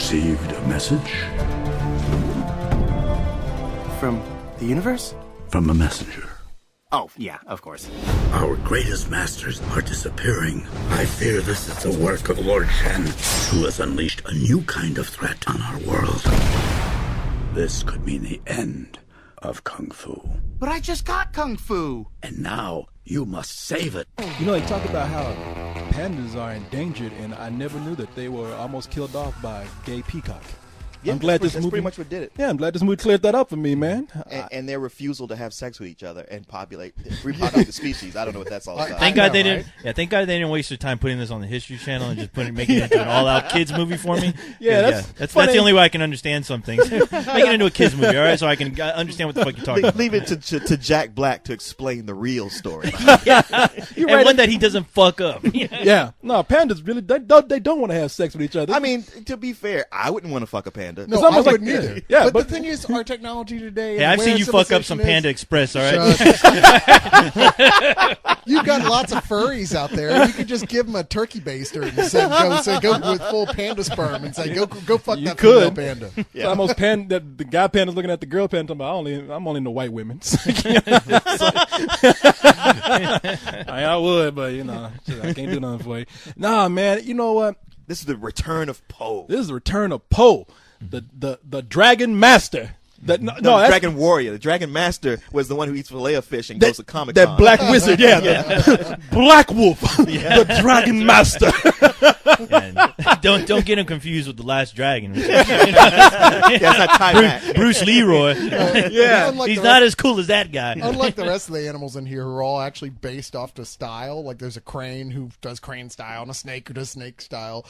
received a message From the universe? from a messenger. Oh, yeah, of course. Our greatest masters are disappearing. I fear this is the work of Lord Shen, who has unleashed a new kind of threat on our world. This could mean the end of Kung Fu. But I just got Kung Fu. And now you must save it. You know, they talk about how pandas are endangered, and I never knew that they were almost killed off by a gay peacock. Yeah, I'm glad that's this movie pretty much what did it. Yeah, I'm glad this movie cleared that up for me, man. And their refusal to have sex with each other and repopulate the species. I don't know what that's all about. Thank God they didn't. Yeah, thank God they didn't waste their time putting this on the History Channel and just making it into an all-out kids movie for me. That's the only way I can understand some things. Make it into a kids movie, all right? So I can understand what the fuck you're talking about. Leave it to Jack Black to explain the real story. And one that he doesn't fuck up. Yeah, no, pandas really they don't want to have sex with each other. I mean, to be fair, I wouldn't want to fuck a panda. No, It's I almost like- wouldn't either. yeah, but but- the thing is, our technology today. Hey, and I've where seen you fuck up some civilization Panda is- Express, all right? You've got lots of furries out there. You could just give them a turkey baster and say go with full panda sperm and say go fuck You that could. female panda. It's almost the guy panda's looking at the girl panda. I'm only into white women. I would, but I can't do nothing for you. Nah, man. You know what? This is the return of Poe. This is the return of Poe, the Dragon Master. The Dragon Warrior. The Dragon Master was the one who eats filet of fish and goes to Comic-Con. That black wizard, the Black Wolf, the Dragon Master. Don't get him confused with the Last Dragon. That's not Ty Bruce Leroy. Unlike He's the not rest- as cool as that guy. Unlike the rest of the animals in here, who are all actually based off to style. Like there's a crane who does crane style and a snake who does snake style.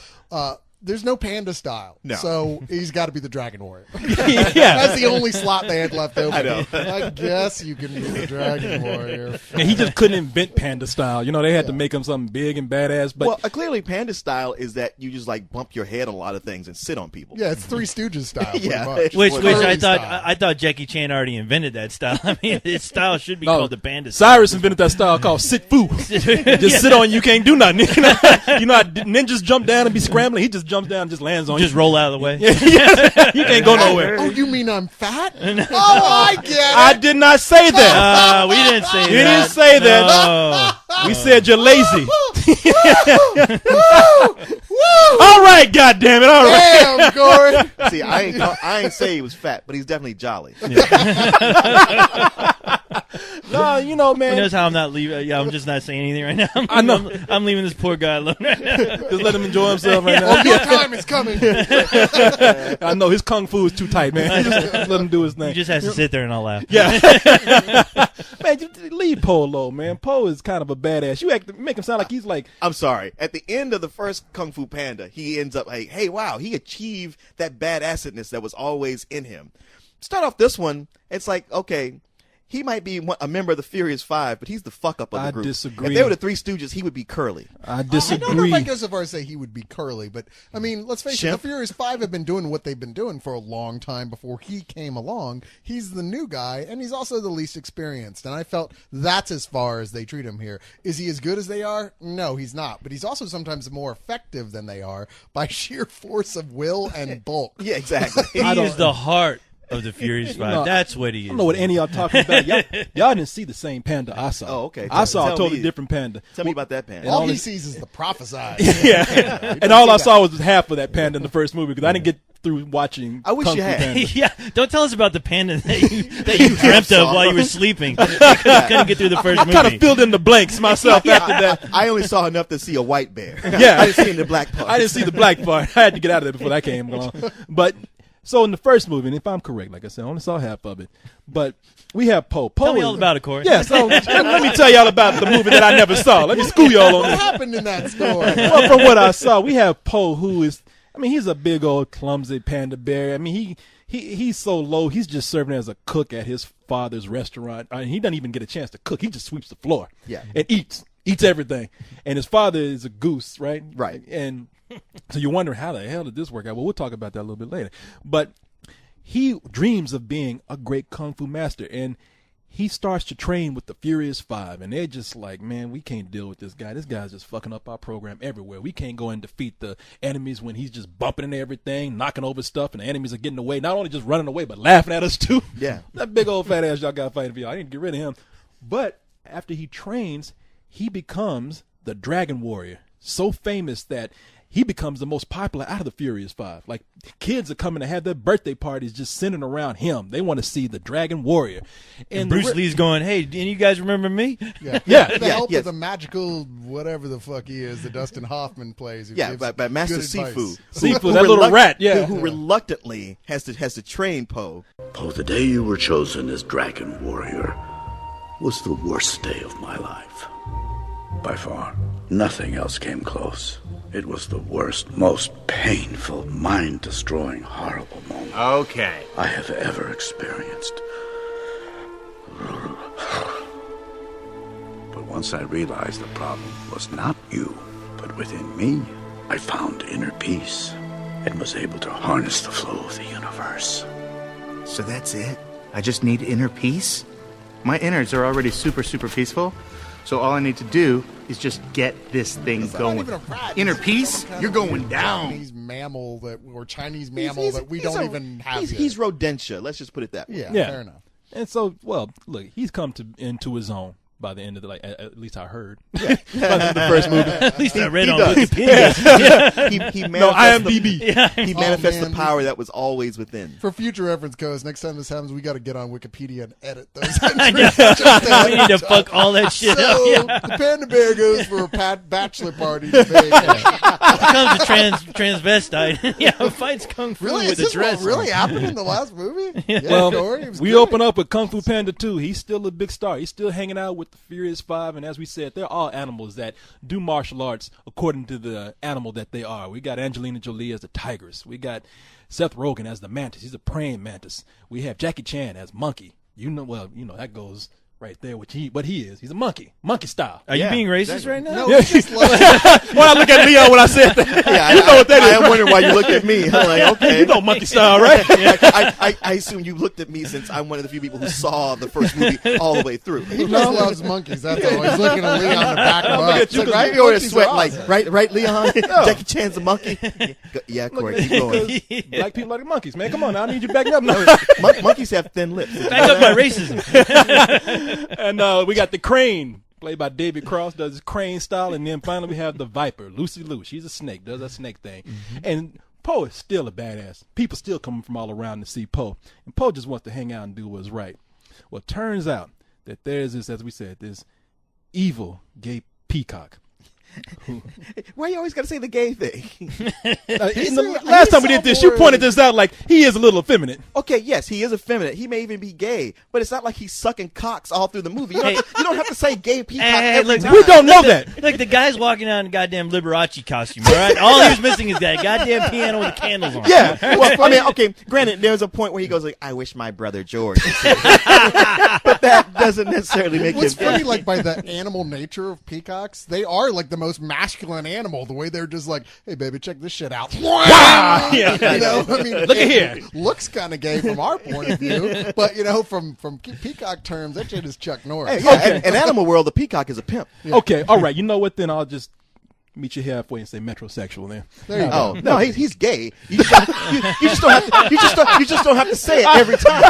There's no panda style. No. So he's got to be the Dragon Warrior. Yeah. That's the only slot they had left open. I know. I guess you can be the Dragon Warrior. And he just couldn't invent panda style. They had to make him something big and badass. But Well, clearly Panda style is that you just like bump your head on a lot of things and sit on people. Yeah, it's Three Stooges style. Pretty Yeah. much. Which Curly I thought style. I thought Jackie Chan already invented that style. I mean, his style should be called the Panda style. Cyrus invented that style called sit fu. Just sit on you, can't do nothing. You know how ninjas jump down and be scrambling? He just jumps down and just lands on Just you. roll out of the way. You can't go nowhere. Oh, you mean I'm fat? Oh, I get it. I did not say that. We didn't say that. You didn't say that. No. We said you're lazy. Woo! All right, goddammit. All right. Damn, Corey. See, I ain't say he was fat, but he's definitely jolly. No, Who man. knows how I'm not leaving? Yeah, I'm just not saying anything right now. I know. I'm leaving this poor guy alone right now. Just let him enjoy himself right Oh, now. your time is coming. I know his kung fu is too tight, man. Just let him do his He thing. just has to sit there and I'll laugh. Yeah. Man, you leave Poe alone, man. Poe is kind of a badass. You make him sound like he's like, I'm sorry. At the end of the first Kung Fu Panda, he ends up like, hey, wow, he achieved that badassedness that was always in him. Start off this one, it's like, okay, he might be a member of the Furious Five, but he's the fuck up of the I group. disagree. If they were the Three Stooges, he would be Curly. I I don't know disagree. if I go so far as to say he would be Curly, but I mean, let's face it, Shemp? the Furious Five have been doing what they've been doing for a long time before he came along. He's the new guy, and he's also the least experienced, and I felt that's as far as they treat him here. Is he as good as they are? No, he's not, but he's also sometimes more effective than they are by sheer force of will and bulk. Yeah, exactly. He is the heart of the Furious Five. No, That's what he is. I don't know what any of y'all talking about. Y'all didn't see the same panda I saw. Oh, okay. I saw a Tell totally me. different panda. Tell me about that panda. All only- he sees is the prophesied. Yeah. And all I saw was half of that panda in the first movie because I didn't get through watching I wish Kung you Fu had. Panda. Yeah, don't tell us about the panda that you dreamt of while you were sleeping. Couldn't get through the first I movie. kind of filled in the blanks myself after that. I only saw enough to see a white bear. Yeah. I didn't see the black part. I didn't see the black part. I had to get out of there before that came along. But so in the first movie, and if I'm correct, like I said, I only saw half of it. But we have Poe. Tell me is- all about it, Corey. Yeah, so let me tell y'all about the movie that I never saw. Let me school y'all on What this. happened in that story? Well, from what I saw, we have Poe, who is, he's a big old clumsy panda bear. I mean, he's so low, he's just serving as a cook at his father's restaurant. He doesn't even get a chance to cook. He just sweeps the floor. Yeah. And eats everything. And his father is a goose, right? Right. And so you're wondering, how the hell did this work out? Well, we'll talk about that a little bit later. But he dreams of being a great kung fu master, and he starts to train with the Furious Five, and they're just like, man, we can't deal with this guy. This guy's just fucking up our program everywhere. We can't go and defeat the enemies when he's just bumping into everything, knocking over stuff, and the enemies are getting away. Not only just running away, but laughing at us too. Yeah. That big old fat ass y'all got fighting for y'all. I need to get rid of him. But after he trains, he becomes the Dragon Warrior. So famous that he becomes the most popular out of the Furious Five. Like, kids are coming to have their birthday parties just centering around him. They want to see the Dragon Warrior. And Bruce Lee's going, hey, do you guys remember me? Yeah. Yeah. With the help of the magical whatever the fuck he is that Dustin Hoffman plays. Yeah, by Master Sifu. Sifu, that little rat, yeah. Who reluctantly has to train Poe. Poe, the day you were chosen as Dragon Warrior was the worst day of my life. By far. Nothing else came close. It was the worst, most painful, mind-destroying, horrible moment Okay. I have ever experienced. But once I realized the problem was not you, but within me, I found inner peace and was able to harness the flow of the universe. So that's it? I just need inner peace? My innards are already super, super peaceful. So all I need to do is just get this thing going. Not even a rat. Inner He's peace? some kind You're of going down. Chinese mammal Chinese mammal that we don't even have yet. He's rodentia. Let's just put it that way. Yeah, Yeah. fair enough. And so, well, look, he's come into his own by the end of at least I heard. By the end of the first movie. At least I read He on does. Wikipedia. He No, manifests IMDb. he manifests man. the power that was always within. For future reference, Coast, next time this happens, we got to get on Wikipedia and edit those I know. entries. We need to fuck all that shit up. So, Yeah. the Panda Bear goes for a bachelor party to Vegas. Becomes a transvestite. Yeah, fights kung fu Really? with Is a this dress. what really happened in the last movie? Yeah, Well, Corey, it was we good. open up with Kung Fu Panda 2. He's still a big star. He's still hanging out with the Furious Five, and as we said, they're all animals that do martial arts according to the animal that they are. We got Angelina Jolie as the tigress. We got Seth Rogen as the mantis. He's a praying mantis. We have Jackie Chan as monkey. That goes right there. What he is. He's a monkey style. Are you Yeah, being racist exactly. right now? No, it's just like, Well, I look at Leon when I said that. Yeah, You know what that is, I am right? wondering why you looked at me. I'm like, okay. You know monkey style, right? I assume you looked at me since I'm one of the few people who saw the first movie all the way through. he just loves monkeys. That's all. He's looking at Leon to back him up. at you, It's Right? like, You already monkeys sweat are like, awesome. right, Leon? Jackie Chan's a monkey? Yeah, Corey, keep going. Black people like monkeys, man. Come on, now, I need you backing up now. Monkeys have thin lips. Back up my racism. And we got the crane, played by David Cross, does his crane style, and then finally we have the viper, Lucy Liu. She's a snake, does that snake thing. And Poe is still a badass. People still coming from all around to see Poe. And Poe just wants to hang out and do what's right. Well, it turns out that there's this, as we said, this evil gay peacock. Why you always got to say the gay thing? Last time we did this, you pointed this out like he is a little effeminate. Okay, yes, he is effeminate. He may even be gay, but it's not like he's sucking cocks all through the movie. You don't have to say gay peacock Hey, every look, time. We don't know that. Look, the guy's walking out in a goddamn Liberace costume, all right? All he was missing is that goddamn piano with the candles on it. Yeah, well, I mean, okay, granted, there's a point where he goes like, I wish my brother George was here. But that doesn't necessarily make What's him funny, like by the animal nature of peacocks, they are like the most masculine animal. The way they're just like, "Hey, baby, check this shit out." Yeah. You know, I mean, Look at here. Looks kind of gay from our point of view, but from peacock terms, that shit is Chuck Norris. Hey, yeah, in Animal World, the peacock is a pimp. Okay, all right. You know what? Then I'll just meet you halfway and say metrosexual. Then. There you go. Oh no, he's gay. You just don't have to say it every time.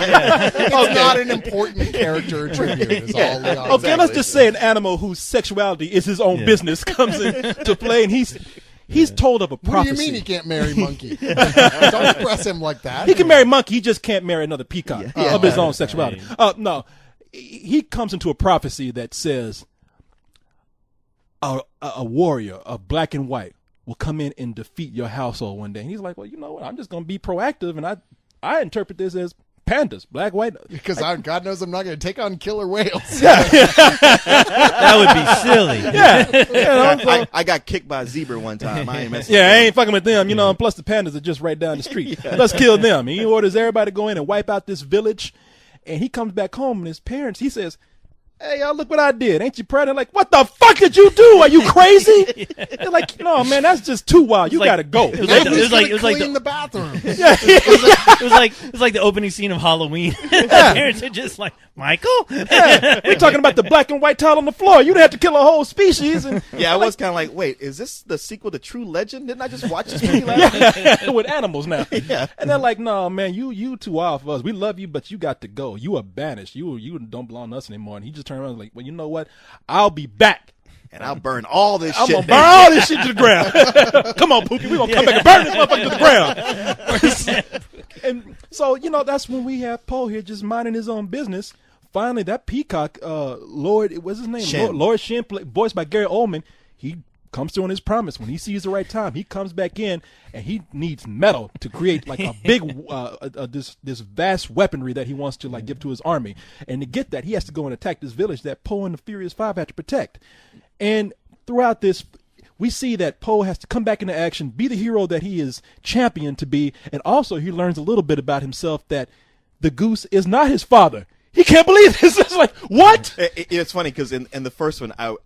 It's not an important character attribute. Is all Leon Okay, says. let's just say an animal whose sexuality is his own business comes into play, and he's told of a What do prophecy. you mean he can't marry Monkey? Don't press him like that. He can marry monkey, he just can't marry another peacock Yeah. of his own sexuality. No, he comes into a prophecy that says a warrior of black and white will come in and defeat your household one day. And he's like, well, you know what? I'm just going to be proactive, and I interpret this as pandas, black, white. Because God knows I'm not going to take on killer whales. That would be silly. Yeah, I got kicked by a zebra one time. I ain't messing yeah, I with ain't fucking with them, and plus the pandas are just right down the street. Let's kill them. And he orders everybody to go in and wipe out this village. And he comes back home and his parents, he says, hey, y'all, look what I did. Ain't you proud? They're like, what the fuck did you do? Are you crazy? They're like, no, man, that's just too wild. You got to go. It was like the bathroom. it was like the opening scene of Halloween. Parents are just like, Michael? We're talking about the black and white tile on the floor. You'd have to kill a whole species. And yeah, I was kind of like, wait, is this the sequel to True Legend? Didn't I just watch this movie last night? with animals now. Yeah. And they're like, no, man, you too wild for us. We love you, but you got to go. You are banished. You don't belong to us anymore. And he just turned around and was like, well, you know what? I'll be back. And I'll burn all this I'm shit. going to burn all this shit to the ground. Come on, Pookie. We're going to come back and burn this motherfucker to the ground. And so, that's when we have Poe here just minding his own business. Finally, that peacock, Lord, what's his name? Shen. Lord Shen, voiced by Gary Oldman, he comes through on his promise. When he sees the right time, he comes back in, and he needs metal to create like a big, this vast weaponry that he wants to like give to his army. And to get that, he has to go and attack this village that Poe and the Furious Five had to protect. And throughout this, we see that Poe has to come back into action, be the hero that he is championed to be, and also he learns a little bit about himself that the goose is not his father. He can't believe this. It's like, what? It's funny because in the first one, I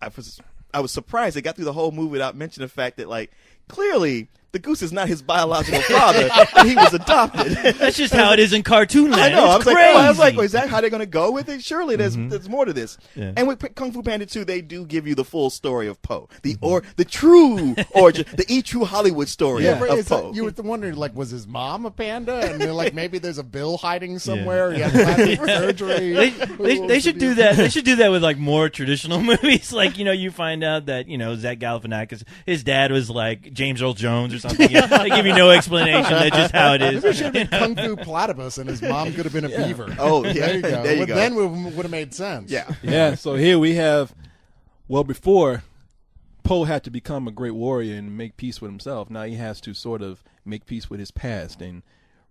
was surprised they got through the whole movie without mentioning the fact that, like, clearly the goose is not his biological father. He was adopted. That's just how it is in cartoon land. I know. It's crazy. I was like, well, is that how they're going to go with it? Surely there's more to this. Yeah. And with Kung Fu Panda 2, they do give you the full story of Poe, the true origin, the true Hollywood story of Poe. You were wondering, like, was his mom a panda? And they're like, maybe there's a bill hiding somewhere. He had plastic surgery. They should do that. They should do that with like more traditional movies. Like, you find out that Zach Galifianakis, his dad was like James Earl Jones or something. They give you no explanation. That's just how it is. Maybe it should have been Kung Fu Platypus, and his mom could have been a beaver. Oh, yeah. There you go. There you go. Then it would have made sense. Yeah. Yeah, so here we have, before Poe had to become a great warrior and make peace with himself, now he has to sort of make peace with his past and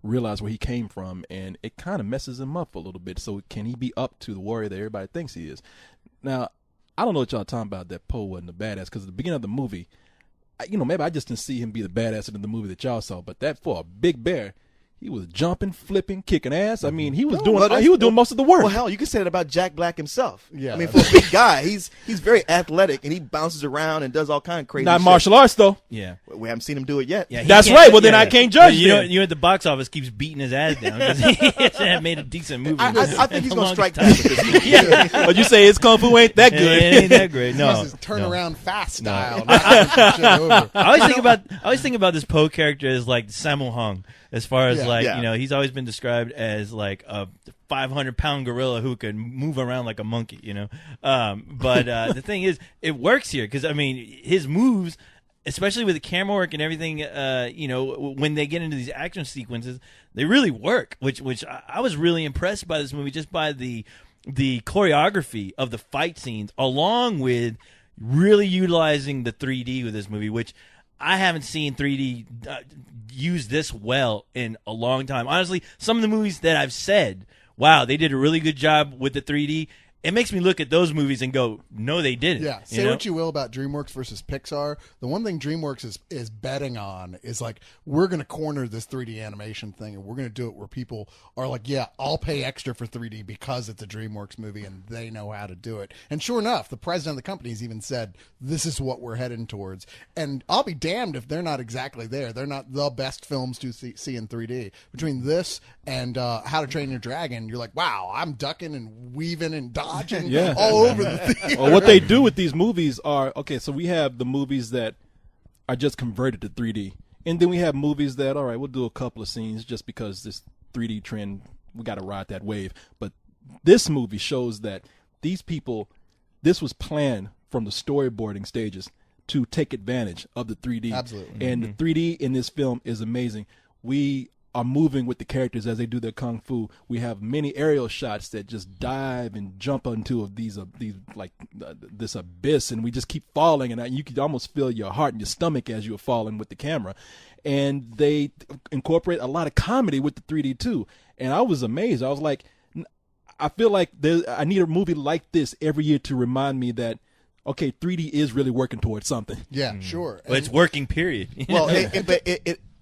realize where he came from, and it kind of messes him up a little bit. So can he be up to the warrior that everybody thinks he is? Now, I don't know what y'all talking about that Poe wasn't a badass, because at the beginning of the movie, maybe I just didn't see him be the badass in the movie that y'all saw, but that for a big bear, he was jumping, flipping, kicking ass. I mean, he was doing most of the work. Well, hell, you can say that about Jack Black himself. Yeah. I mean, for a big guy, he's very athletic, and he bounces around and does all kind of crazy Not shit. martial arts, though. Yeah. We haven't seen him do it yet. Yeah, That's right. Well, then I can't judge You then. at the box office keeps beating his ass down because he hasn't made a decent movie. I think he's going to strike back with this movie. Yeah. But you say his kung fu ain't that good. It ain't that great. No. This is turnaround fast style. I always think about this Poe character as like Sammo Hung, as far as he's always been described as like a 500-pound gorilla who could move around like a monkey, But the thing is, it works here because his moves, especially with the camera work and everything, when they get into these action sequences, they really work. Which I was really impressed by this movie, just by the choreography of the fight scenes, along with really utilizing the 3D with this movie, which I haven't seen 3D use this well in a long time. Honestly, some of the movies that I've said, wow, they did a really good job with the 3D, it makes me look at those movies and go, no, they didn't. Yeah, say what you will about DreamWorks versus Pixar. The one thing DreamWorks is betting on is like, we're going to corner this 3D animation thing, and we're going to do it where people are like, yeah, I'll pay extra for 3D because it's a DreamWorks movie and they know how to do it. And sure enough, the president of the company has even said, this is what we're heading towards. And I'll be damned if they're not exactly there. They're not the best films to see in 3D. Between this and How to Train Your Dragon, you're like, wow, I'm ducking and weaving and dodging all over the theater. Well, what they do with these movies are, so we have the movies that are just converted to 3D. And then we have movies that, all right, we'll do a couple of scenes just because this 3D trend, we got to ride that wave. But this movie shows that these people, this was planned from the storyboarding stages to take advantage of the 3D. Absolutely. And the 3D in this film is amazing. We are moving with the characters as they do their kung fu. We have many aerial shots that just dive and jump into this abyss, and we just keep falling, and you could almost feel your heart and your stomach as you're falling with the camera. And they incorporate a lot of comedy with the 3D too. And I was amazed. I was like, I feel like I need a movie like this every year to remind me that, okay, 3D is really working towards something. Yeah, sure. But it's working, period. Well,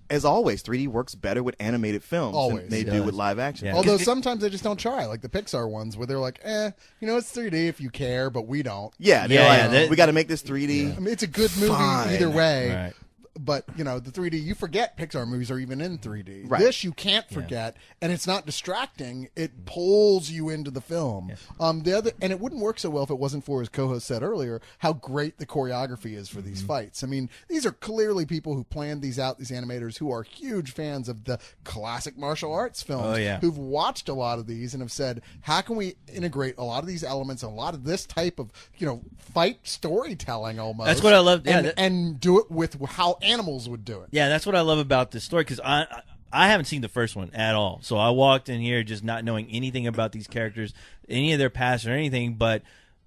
as always, 3D works better with animated films Always. than they do with live action. Yeah. Although sometimes they just don't try, like the Pixar ones, where they're like, it's 3D if you care, but we don't. Yeah, they're like, we got to make this 3D. I mean, it's a good movie Fine. either way. Right. But, the 3D, you forget Pixar movies are even in 3D. Right. This you can't forget, and it's not distracting. It pulls you into the film. And it wouldn't work so well if it wasn't for, as co-host said earlier, how great the choreography is for these fights. I mean, these are clearly people who planned these out, these animators who are huge fans of the classic martial arts films, who've watched a lot of these and have said, how can we integrate a lot of these elements, a lot of this type of, fight storytelling almost. That's what I love. Yeah, and do it with how animals would do it. Yeah, that's what I love about this story, because I haven't seen the first one at all. So I walked in here just not knowing anything about these characters, any of their past or anything. But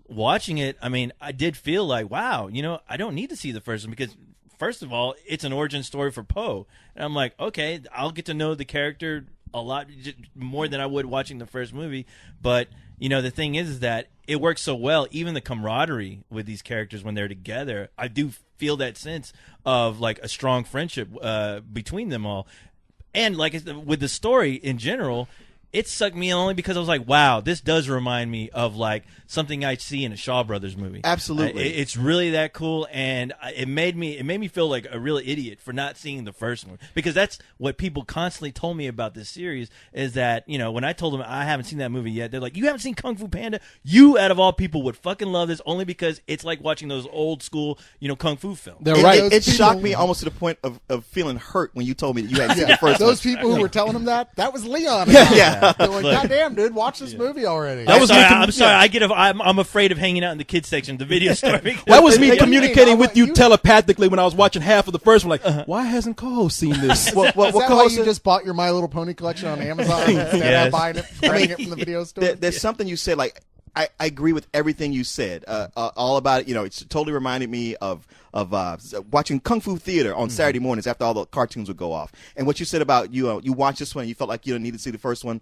watching it, I mean, I did feel like, wow, I don't need to see the first one, because first of all, it's an origin story for Poe. And I'm like, okay, I'll get to know the character a lot more than I would watching the first movie. But, the thing is that it works so well, even the camaraderie with these characters when they're together. I do feel that sense of like a strong friendship between them all. And like with the story in general, it sucked me in only because I was like, wow, this does remind me of like something I see in a Shaw Brothers movie. Absolutely. It's really that cool, and it made me feel like a real idiot for not seeing the first one, because that's what people constantly told me about this series, is that, when I told them I haven't seen that movie yet, they're like, you haven't seen Kung Fu Panda? You, out of all people, would fucking love this, only because it's like watching those old school, Kung Fu films. They're right. It shocked me almost to the point of feeling hurt when you told me that you hadn't seen the first Those one. people who were telling him that was Leon. Yeah. They're like, goddamn, dude, watch this movie already. That was me. I'm sorry. I'm afraid of hanging out in the kids section of the video store. That was me Hey, communicating I with want you you- telepathically when I was watching half of the first one. Like, why hasn't Cole seen this? Is that why you just bought your My Little Pony collection on Amazon instead Yes. of buying it, renting it from the video store? There's something you said, like, I agree with everything you said. All about it. It's totally reminded me of watching Kung Fu theater on Saturday mornings after all the cartoons would go off. And what you said about you watched this one and you felt like you didn't need to see the first one.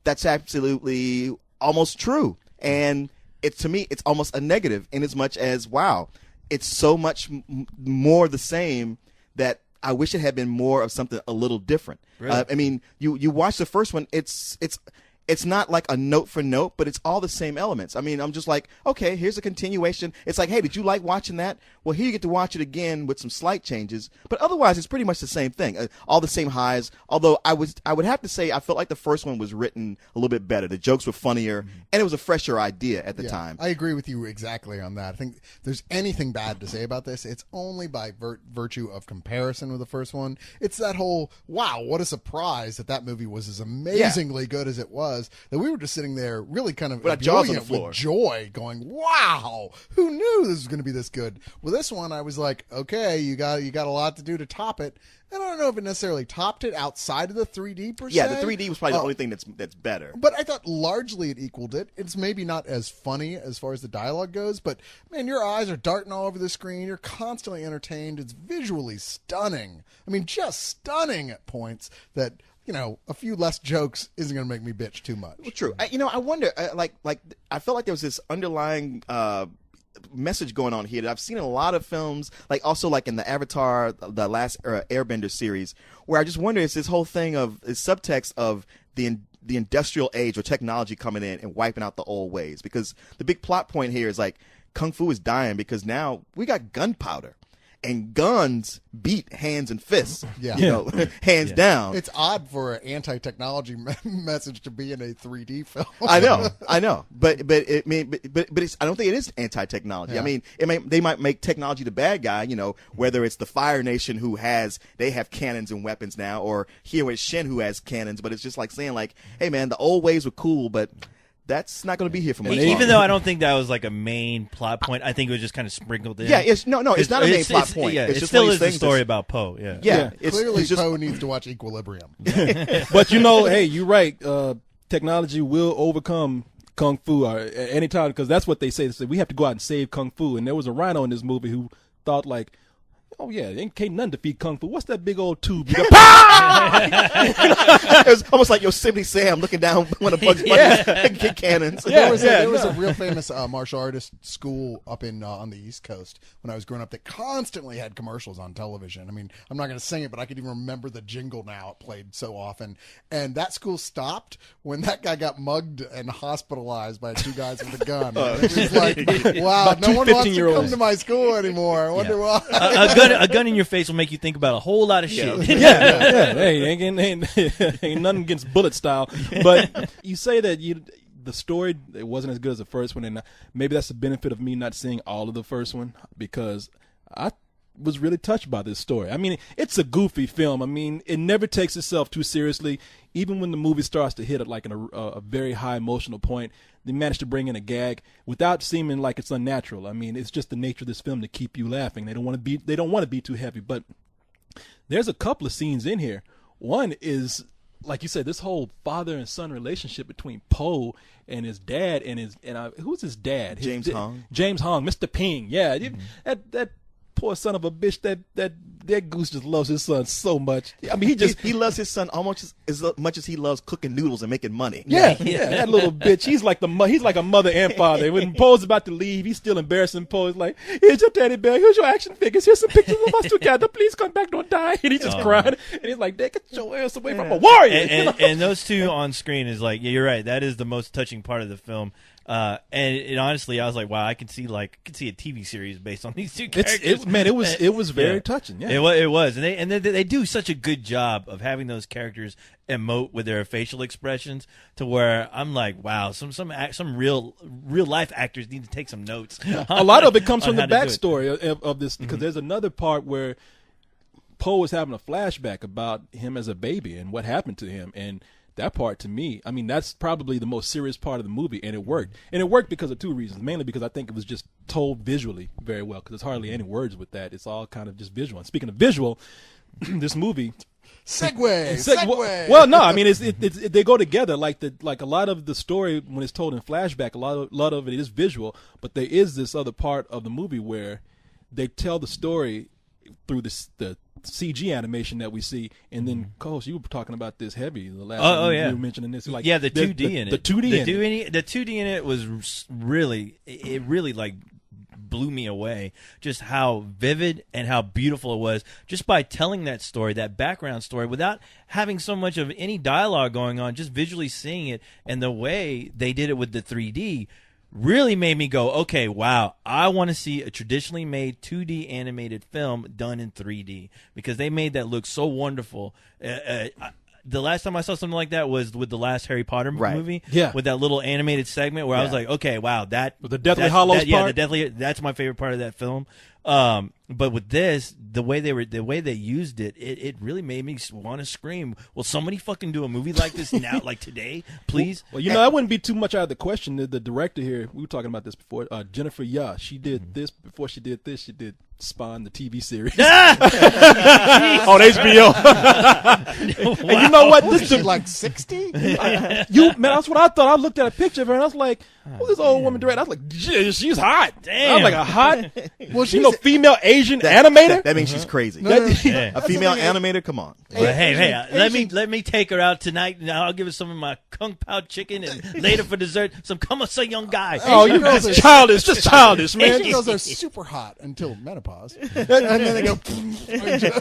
That's absolutely almost true. And to me, it's almost a negative in as much as, wow, it's so much more the same that I wish it had been more of something a little different. Really? I mean, you watch the first one, it's not like a note for note, but it's all the same elements. I mean, I'm just like, okay, here's a continuation. It's like, hey, did you like watching that? Well, here you get to watch it again with some slight changes, but otherwise it's pretty much the same thing. All the same highs. Although I would have to say I felt like the first one was written a little bit better. The jokes were funnier, and it was a fresher idea at the time. I agree with you exactly on that. I think if there's anything bad to say about this, it's only by virtue of comparison with the first one. It's that whole, wow, what a surprise that movie was as amazingly good as it was, that we were just sitting there really kind of With our jaws enjoying on the it floor. with joy, going, wow, who knew this was going to be this good? With this one, I was like, okay, you got a lot to do to top it. And I don't know if it necessarily topped it outside of the 3D per se. Yeah, the 3D was probably the only thing that's better. But I thought largely it equaled it. It's maybe not as funny as far as the dialogue goes, but man, your eyes are darting all over the screen. You're constantly entertained. It's visually stunning. I mean, just stunning at points that, a few less jokes isn't going to make me bitch too much. Well, true. I wonder, like I felt like there was this underlying message going on here that I've seen in a lot of films, like also like in the Avatar, the last Airbender series, where I just wonder, it's this whole thing of this subtext of the industrial age or technology coming in and wiping out the old ways. Because the big plot point here is like Kung Fu is dying because now we got gunpowder. And guns beat hands and fists, hands down. It's odd for an anti-technology message to be in a 3D film. I know, but it's, I don't think it is anti-technology. Yeah. I mean, they might make technology the bad guy, whether it's the Fire Nation they have cannons and weapons now, or here it's Shen who has cannons. But it's just like saying, like, hey man, the old ways were cool, but that's not going to be here for much longer. Even though I don't think that was like a main plot point, I think it was just kind of sprinkled in. Yeah, it's not a main plot point. Yeah, it's it just still one of is these the things story that's- about Poe. Yeah. Yeah, Clearly, it's just Poe needs to watch Equilibrium. But hey, you're right. Technology will overcome Kung Fu at any time, because that's what they say. They say we have to go out and save Kung Fu. And there was a rhino in this movie who thought like, Oh yeah, can't nothing defeat kung fu. What's that big old tube? It was almost like Yosemite Sam looking down one of Bugs Bunny's kick cannons. Yeah. There was a real famous martial artist school up in on the East Coast when I was growing up that constantly had commercials on television. I mean, I'm not going to sing it, but I could even remember the jingle now. It played so often. And that school stopped when that guy got mugged and hospitalized by two guys with a gun. It was like, wow, no one wants to come to my school anymore. I wonder why. A gun in your face will make you think about a whole lot of shit. Yeah. Hey, ain't nothing against bullet style. But you say that the story, it wasn't as good as the first one, and maybe that's the benefit of me not seeing all of the first one, because I was really touched by this story. I mean, it's a goofy film. I mean, it never takes itself too seriously. Even when the movie starts to hit at like a very high emotional point, they manage to bring in a gag without seeming like it's unnatural. I mean, it's just the nature of this film to keep you laughing. They don't want to be too heavy, but there's a couple of scenes in here. One is, like you said, this whole father and son relationship between Poe and his dad who's his dad? James Hong. James Hong, Mr. Ping. Yeah, that poor son of a bitch. That goose just loves his son so much. I mean, he loves his son almost as much as he loves cooking noodles and making money. Yeah, that little bitch. He's like a mother and father. When Poe's about to leave, he's still embarrassing Poe. He's like, "Here's your teddy bear. Here's your action figures. Here's some pictures of us together. Please come back, don't die." And he's just crying. And he's like, "Get your ass away from a warrior." And those two on screen is like, yeah, you're right. That is the most touching part of the film. And it honestly, I was like, wow, I could see a TV series based on these two characters. It was very touching. Yeah, it was, and they do such a good job of having those characters emote with their facial expressions to where I'm like, wow, some real life actors need to take some notes. A lot of it comes from the backstory of this, because there's another part where Poe is having a flashback about him as a baby and what happened to him, and that part, to me, I mean, that's probably the most serious part of the movie, and it worked. And it worked because of two reasons. Mainly because I think it was just told visually very well, because there's hardly any words with that. It's all kind of just visual. And speaking of visual, this movie... Segue. Well, no, I mean, they go together. Like a lot of the story, when it's told in flashback, a lot of it is visual, but there is this other part of the movie where they tell the story through the CG animation that we see, and then, Coach, you were talking about this heavy the last time you were mentioning this. Like, yeah, the 2D in it. The 2D in it was really like blew me away, just how vivid and how beautiful it was, just by telling that story, that background story, without having so much of any dialogue going on, just visually seeing it. And the way they did it with the 3D really made me go, okay, wow, I want to see a traditionally made 2D animated film done in 3D, because they made that look so wonderful. The last time I saw something like that was with the last Harry Potter movie, with that little animated segment where I was like, okay, wow, with the Deathly Hallows part, that's my favorite part of that film. But with this, the way they used it, it really made me want to scream. Will somebody fucking do a movie like this now, like today, please? Well, that wouldn't be too much out of the question. The director here, we were talking about this before, Jennifer Yah, she did this before she did this. She did Spawn, the TV series on HBO. Wow. And you know what? This is like 60. That's what I thought. I looked at a picture of her and I was like, "Who's this old woman director?" I was like, "She's hot." Damn. I'm like, a hot, Well, she's female Asian animator. That means she's crazy. That- A female animator, come on. But hey, let me take her out tonight. Now I'll give her some of my kung pao chicken, and later for dessert, some come on, say young guy. Oh, you just childish, man. Asian girls are super hot until menopause, and then they go.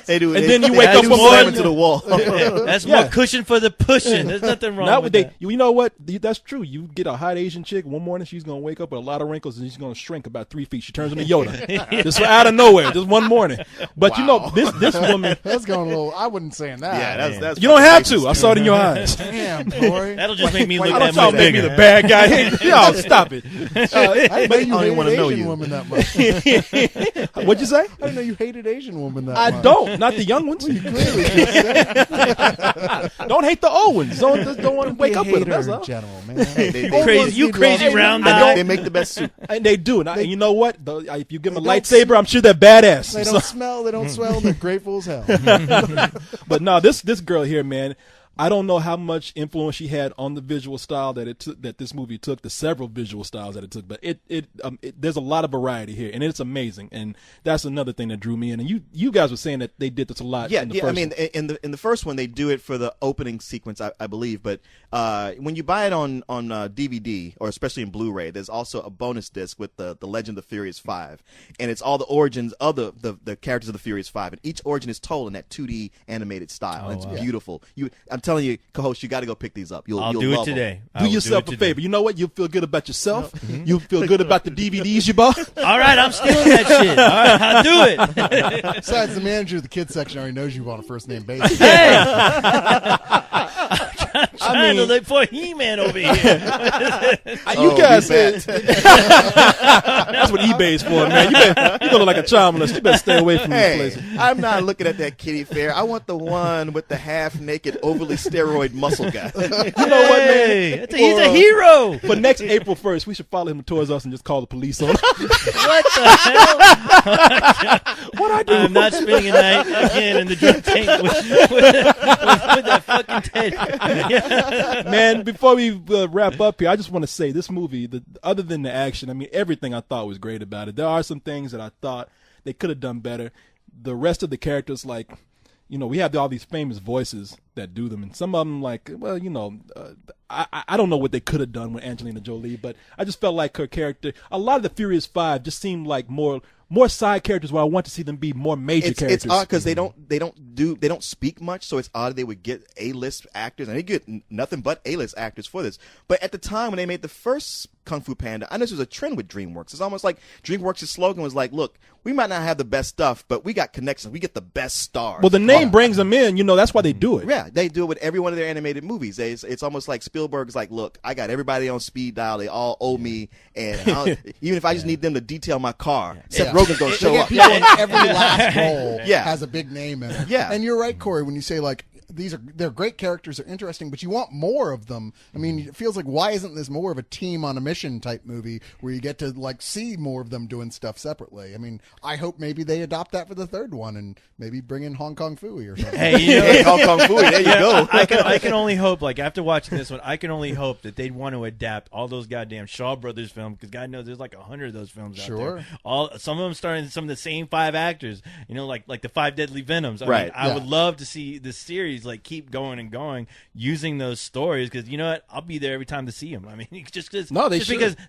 They do, And then you wake up do one slam morning- into the wall. That's more cushion for the pushing. There's nothing wrong with that. You know what? That's true. You get a hot Asian chick one morning, she's gonna wake up with a lot of wrinkles and she's gonna shrink about 3 feet. She turns into Yoda, just out of nowhere, just one morning. But this woman, That's going a little. I wouldn't say that. Yeah, that's you don't have to. I saw it in your eyes. Damn, Corey. That'll just make me look Why that don't y'all much make me bigger. the bad guy? Y'all stop it. I didn't know you wanna hated know Asian you. women that much. What'd you say? I didn't know you hated Asian women that I much. don't. Not the young ones. Clearly, you said. Don't hate the old ones. Don't want to wake Be a up with them. hater That's in all. general, man. Hey, they Crazy round I know eye. they make the best soup. And they do. And you know what? If you give them a They don't lightsaber, I'm sure they're badass. They don't smell. They don't swell. And they're grateful as hell. But no, this girl here, man. I don't know how much influence she had on the visual style that this movie took, the several visual styles that it took, but there's a lot of variety here, and it's amazing, and that's another thing that drew me in. And you guys were saying that they did this a lot. Yeah, in the first I mean, one. in the first one they do it for the opening sequence, I believe, but when you buy it on DVD or especially in Blu-ray, there's also a bonus disc with the Legend of the Furious 5, and it's all the origins of the characters of the Furious 5, and each origin is told in that 2D animated style. It's beautiful. I'm telling you, co-host, you got to go pick these up. I'll you'll do it love today. Do yourself a favor. You know what? You'll feel good about yourself. You'll feel good about the DVDs you bought. All right, I'm stealing that shit. All right, I'll do it. Besides, the manager of the kids section already knows you on a first name basis. Hey! I'm trying to look for He-Man over here. You guys said that's what eBay's for, man. You look like a child molester. You better stay away from these places. I'm not looking at that kitty fair. I want the one with the half-naked, overly steroid muscle guy. You know what, man? Hey, he's a hero. For next April 1st, we should follow him to Toys R Us and just call the police on him. What the hell? What I do? I'm not spending a night again in the drunk tank with that fucking Ted. Man, before we wrap up here, I just want to say this movie, other than the action, I mean, everything I thought was great about it. There are some things that I thought they could have done better. The rest of the characters, like, we have all these famous voices that do them, and some of them, like, well, I don't know what they could have done with Angelina Jolie, but I just felt like her character, a lot of the Furious Five just seemed like more side characters where I want to see them be more major characters. It's odd because they don't speak much, so it's odd they would get A-list actors, and they get nothing but A-list actors for this. But at the time when they made the first Kung Fu Panda, I know this was a trend with DreamWorks. It's almost like DreamWorks' slogan was like, look, we might not have the best stuff, but we got connections. We get the best stars. Well, the name brings them in. That's why they do it. Yeah, they do it with every one of their animated movies. It's almost like Spielberg's like, look, I got everybody on speed dial. They all owe me, and even if I just need them to detail my car, Seth Rogen's going to show up. People in every last role has a big name in it. Yeah. And you're right, Corey, when you say, like, they're great characters, they're interesting, but you want more of them. I mean, it feels like, why isn't this more of a team on a mission type movie where you get to, like, see more of them doing stuff separately? I mean, I hope maybe they adopt that for the third one and maybe bring in Hong Kong Phooey or something. Hey, Hong Kong Phooey, there you go. I can only hope, like, after watching this one, I can only hope that they'd want to adapt all those goddamn Shaw Brothers films, because God knows there's like 100 of those films out there. Some of them starring some of the same 5 actors, like the 5 Deadly Venoms. I mean, I would love to see this series, like, keep going and going using those stories, because you know what, I'll be there every time to see them. I mean, just because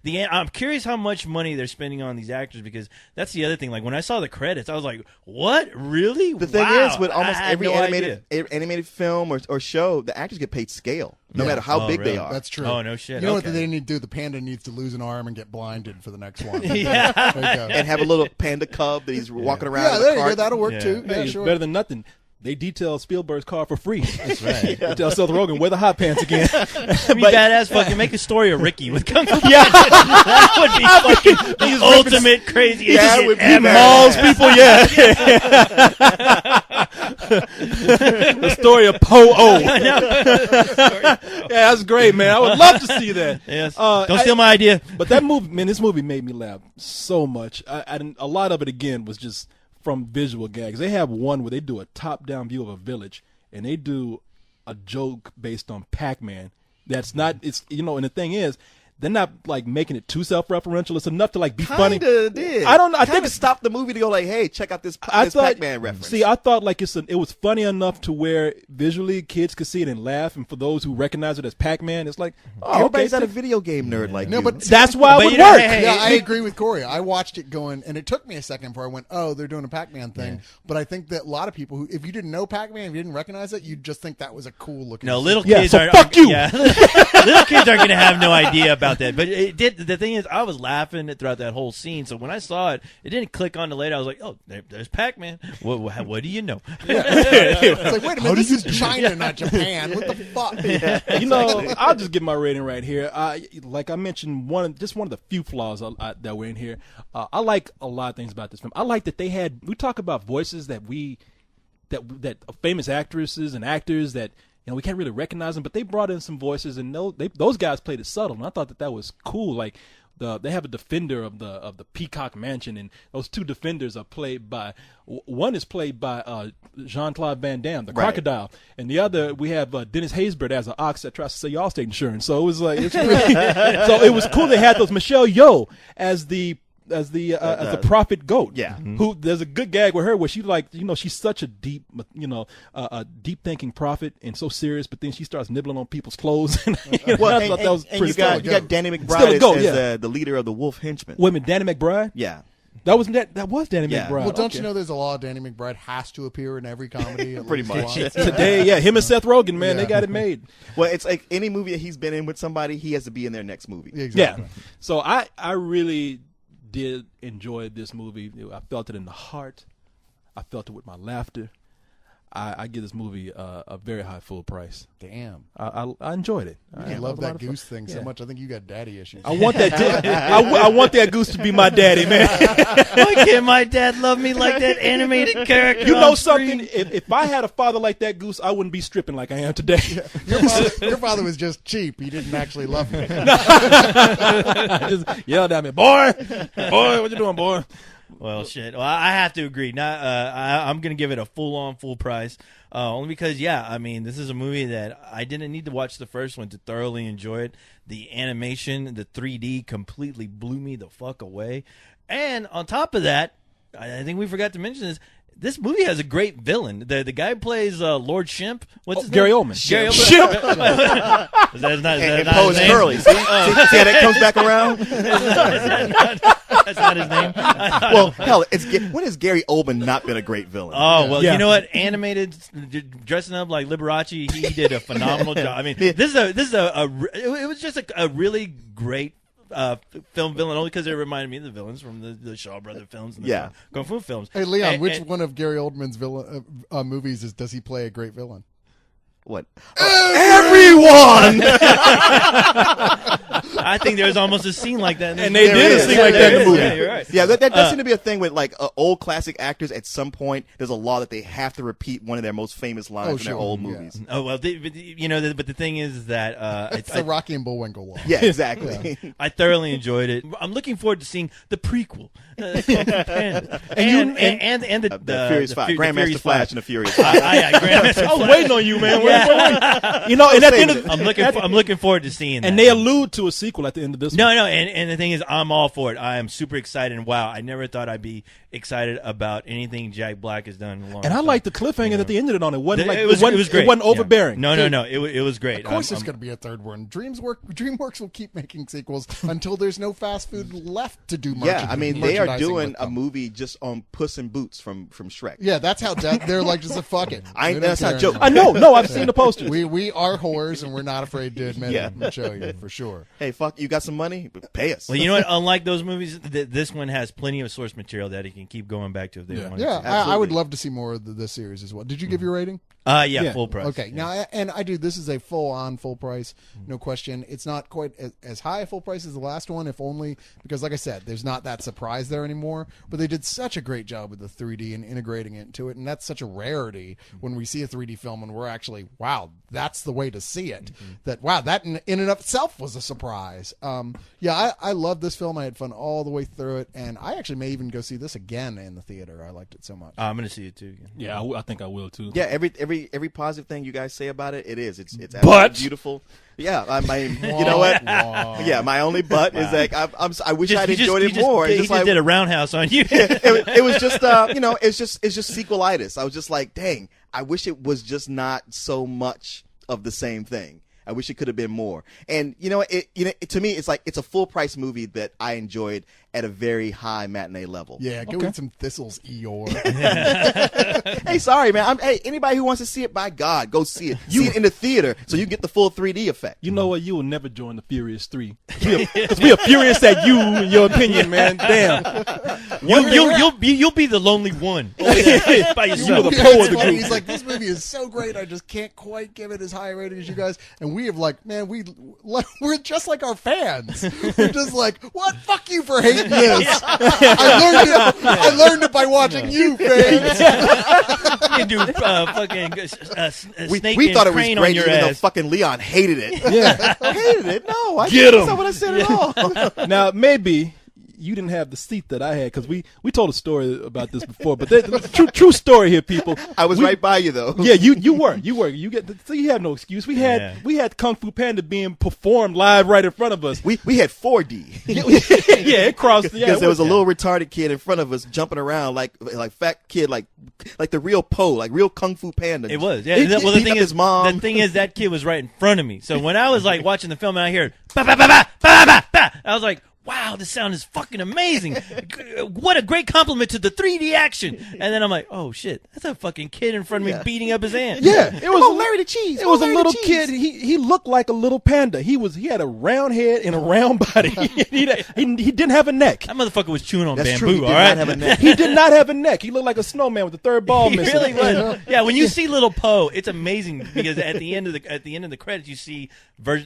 I'm curious how much money they're spending on these actors, because that's the other thing. Like, when I saw the credits, I was like, what, really? The thing is, with almost every animated film or show, the actors get paid scale, no matter how big they are. That's true. Oh, no shit. You know what they need to do? The panda needs to lose an arm and get blinded for the next one. Yeah. There you go. And have a little panda cub that he's walking around. Yeah, in there a you cart. go. That'll work too. Yeah, It's sure. better than nothing. They detail Spielberg's car for free. That's right. They tell Seth Rogen, wear the hot pants again. It'd be badass. Fucking make a story of Ricky with Kung Fu Panda. That would be fucking the ultimate crazy. Yeah, shit with ever. Mauls people, The story of Po-O. Yeah, that's great, man. I would love to see that. Yes. Don't steal my idea. But that movie, man, this movie made me laugh so much. A lot of it, again, was just from visual gags. They have one where they do a top-down view of a village, and they do a joke based on Pac-Man. That's not, and the thing is, they're not like making it too self-referential. It's enough to like be funny. Kinda did. I don't know. I think it stopped the movie to go like, hey, check out this thought, Pac-Man reference. See, I thought like it was funny enough to where visually kids could see it and laugh, and for those who recognize it as Pac-Man, it's like, oh, everybody's okay. not a video game nerd like No, you. but That's why it would work. Yeah, I agree with Corey. I watched it going, and it took me a second before I went, oh, they're doing a Pac-Man thing. But I think that a lot of people who, if you didn't know Pac-Man, if you didn't recognize it, you'd just think that was a cool looking. No, little Yeah, kids so aren't. fuck you. Yeah. Little kids aren't going to have no idea about that. But it did. The thing is, I was laughing throughout that whole scene. So when I saw it, it didn't click on to later. I was like, oh, there's Pac-Man. What do you know? It's like, wait a minute, this is China, not Japan. What the fuck? I'll just get my rating right here. Like I mentioned, one of the few flaws that were in here. I like a lot of things about this film. I like that we talk about voices that famous actresses and actors that we can't really recognize them, but they brought in some voices, and those guys played it subtle, and I thought that was cool. Like they have a defender of the Peacock Mansion, and those two defenders are played by one is played by Jean-Claude Van Damme, the crocodile, and the other we have Dennis Haysbert as an ox that tries to sell you Allstate insurance. So it was like it's really, so it was cool. They had those Michelle Yeoh as the prophet goat. Yeah. Who there's a good gag with her where she like, she's such a deep, a deep thinking prophet and so serious, but then she starts nibbling on people's clothes. And, I thought that was pretty you got Danny McBride as the leader of the Wolf Henchmen. Wait a minute, Danny McBride? Yeah. That was Danny Yeah. McBride. Well, don't you know there's a law? Danny McBride has to appear in every comedy. At Pretty least much. once. Today, him and Seth Rogen, man, they got it made. Well, it's like any movie that he's been in with somebody, he has to be in their next movie. Exactly. Yeah. So I really did enjoy this movie. I felt it in the heart. I felt it with my laughter. I give this movie a very high full price. Damn. I enjoyed it. I love that goose thing so much. I think you got daddy issues. I want that. I want that goose to be my daddy, man. Why can't my dad love me like that animated character? You know on something? screen? If I had a father like that goose, I wouldn't be stripping like I am today. Your father was just cheap. He didn't actually love you. Just yelled at me, boy, what you doing, boy? Well, shit. Well, I have to agree. I'm going to give it a full price. Only because, I mean, this is a movie that I didn't need to watch the first one to thoroughly enjoy it. The animation, the 3D completely blew me the fuck away. And on top of that, I think we forgot to mention this movie has a great villain. The guy who plays Lord Shimp. What's his Gary name? Oldman. Gary Oldman. Shimp. That's not And his Poe is name? Curly. See how that comes back around? That's not his name. Well, hell, when has Gary Oldman not been a great villain? Oh, well, Yeah. you know what? Animated, dressing up like Liberace, he did a phenomenal job. I mean, it was just a really great film villain, only because it reminded me of the villains from the Shaw Brother films and the Kung Fu films. Hey, Leon, And- which and- one of Gary Oldman's villain movies does he play a great villain? What? Everyone! I think there was almost a scene like that. And they did a scene like that in the movie. Yeah, you're right. Yeah, that does seem to be a thing with like old classic actors. At some point, there's a law that they have to repeat one of their most famous lines from their old yeah. movies. Oh well, but the thing is that It's the Rocky and Bullwinkle law. Yeah, exactly. I thoroughly enjoyed it. I'm looking forward to seeing the prequel, Panda. and the Furious Five, Grandmaster Furious Flash, Five. and the Furious Five. I was waiting on you, man. Yeah. And at the end of I'm looking forward to seeing that. and they allude to a sequel at the end of this one. No, and the thing is, I'm all for it. I am super excited. And wow, I never thought I'd be excited about anything Jack Black has done in a long And I time. like the cliffhanger that they ended it on. It wasn't like it was great. It wasn't overbearing. No, it was great. Of course, there's going to be a third one. DreamWorks will keep making sequels until there's no fast food left to do. Yeah, I mean, they are merchandising doing with a them. movie just on Puss in Boots from Shrek. Yeah, that's how they're like just a fuck it. That's not a joke. I know. No, I've seen the posters. We are whores, and we're not afraid to admit Yeah. it and show you for sure. Hey, fuck, you got some money? Pay us. Well, you know what? Unlike those movies, this one has plenty of source material that he can keep going back to if they want. Yeah, to. I would love to see more of this series as well. Did you give your rating? Yeah, full price. Okay, now and I do. This is a full price, no question. It's not quite as high a full price as the last one, if only because, like I said, there's not that surprise there anymore. But they did such a great job with the 3D and integrating it into it, and that's such a rarity when we see a 3D film and we're actually, wow, that's the way to see it. That that in and of itself was a surprise. I love this film. I had fun all the way through it, and I actually may even go see this again in the theater. I liked it so much. I'm going to see it too. Again. Yeah, I think I will too. Yeah, every positive thing you guys say about it, it's absolutely beautiful. Yeah, you know what? Yeah, my only but is like I wish I'd enjoyed it more. He just did a roundhouse on you. It was just it's just sequelitis. I was just like, dang, I wish it was just not so much of the same thing. I wish it could have been more. And to me, it's like it's a full price movie that I enjoyed at a very high matinee level. Yeah, go eat some thistles, Eeyore. Hey, sorry, man. Hey, anybody who wants to see it, by God, go see it. See it in the theater so you get the full 3D effect. You know what? You will never join the Furious 3 because we are furious at you and your opinion, man. Damn. You'll be the lonely one by yourself. the Yeah, Poe it's of the funny. group. He's like, this movie is so great, I just can't quite give it as high a rating as you guys. And we have like, man, we're just like our fans. We're just like, what? Fuck you for hating Yes. I learned it by watching you, Faith. You can do fucking snake We and thought it was crane great, on your even though ass. fucking Leon hated it. Yeah. I hated it. No, I Get that's 'em. not what I said at all. Now maybe you didn't have the seat that I had because we told a story about this before, but true story here, people. I was right by you though. Yeah, you were. You get so you have no excuse. We had Kung Fu Panda being performed live right in front of us. We had 4D. Yeah, it crossed. Yeah, Because there was a little retarded kid in front of us jumping around like fat kid, like the real Po, like real Kung Fu Panda. It was. Yeah. He Well, the beat thing up is, his mom. the thing is, that kid was right in front of me. So when I was like watching the film and I heard ba ba ba ba ba ba ba, I was like, wow, this sound is fucking amazing. What a great compliment to the 3D action. And then I'm like, oh shit, that's a fucking kid in front of me beating up his aunt. Yeah, it was Larry the Cheese. It was a Larry the little Cheese. kid. He looked like a little panda. He had a round head and a round body. he didn't have a neck. That motherfucker was chewing on That's bamboo, true. He did all right? not have a neck. He did not have a neck. He looked like a snowman with the third ball He missing. really was. Yeah, when you see Little Po, it's amazing because at the end of the credits, you see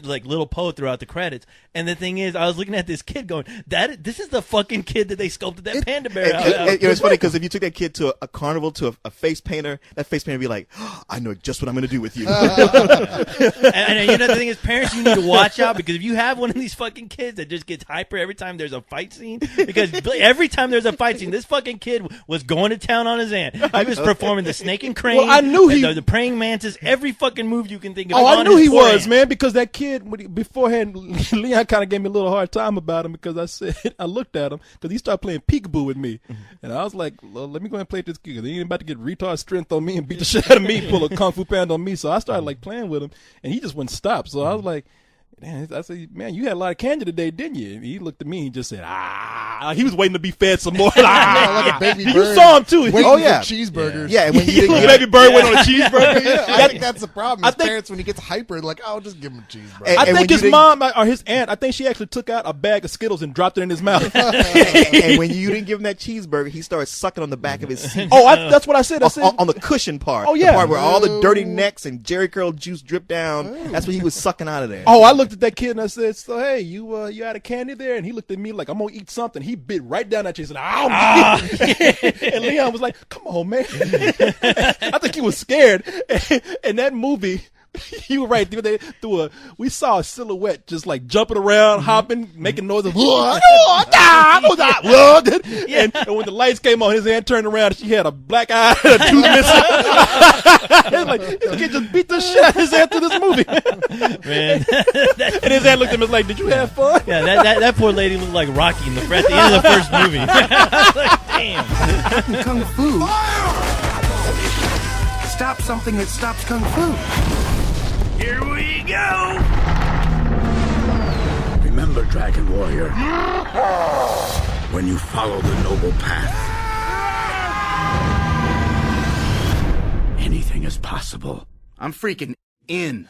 like Little Po throughout the credits. And the thing is, I was looking at this kid going, this is the fucking kid that they sculpted that panda bear out. It's funny because if you took that kid to a carnival to a face painter, that face painter would be like, oh, I know just what I'm going to do with you. And you know the thing is, parents, you need to watch out because if you have one of these fucking kids that just gets hyper every time there's a fight scene, because every time there's a fight scene, this fucking kid was going to town on his aunt. He was performing the snake and crane. Well, I knew the praying mantis, every fucking move you can think of. Oh, I on knew his he poor was, aunt. man, because that kid, beforehand, Leon kind of gave me a little hard time about him because I said, I looked at him because he started playing peekaboo with me. And I was like, well, let me go ahead and play this kid because he ain't about to get retard strength on me and beat the shit out of me, pull a Kung Fu Panda on me. So I started like playing with him and he just wouldn't stop. So I was like, man, I said, man, you had a lot of candy today, didn't you? And he looked at me and he just said, he was waiting to be fed some more. Like a baby bird. You saw him too. Waiting Oh, for yeah. cheeseburgers. Yeah, and when you didn't Baby bird went on a cheeseburger. Yeah, I think that's the problem. His I think- parents, when he gets hyper, like, oh, just give him a cheeseburger. And- I when think you his didn't- mom or his aunt, I think she actually took out a bag of Skittles and dropped it in his mouth. and when you didn't give him that cheeseburger, he started sucking on the back of his seat. That's what I said. I said, on the cushion part. Oh, yeah. The part where all the dirty necks and Jerry curl juice drip down. That's what he was sucking out of there. oh, I looked at that kid and I said, so hey, you out of candy there? And he looked at me like, I'm going to eat something. He bit right down that cheese and ow. And Leon was like, come on, man. I think he was scared. And that movie, you were right. We saw a silhouette just like jumping around, hopping, making noises. And when the lights came on, his aunt turned around and she had a black eye and a tooth missing. It's like, this kid just beat the shit out of his aunt through this movie. Man. And his aunt looked at him and was like, did you have fun? Yeah, that poor lady looked like Rocky at the end of the first movie. Like, damn. Kung Fu. Stop something that stops Kung Fu. Here we go. Remember, Dragon Warrior, when you follow the noble path, anything is possible. I'm freaking in.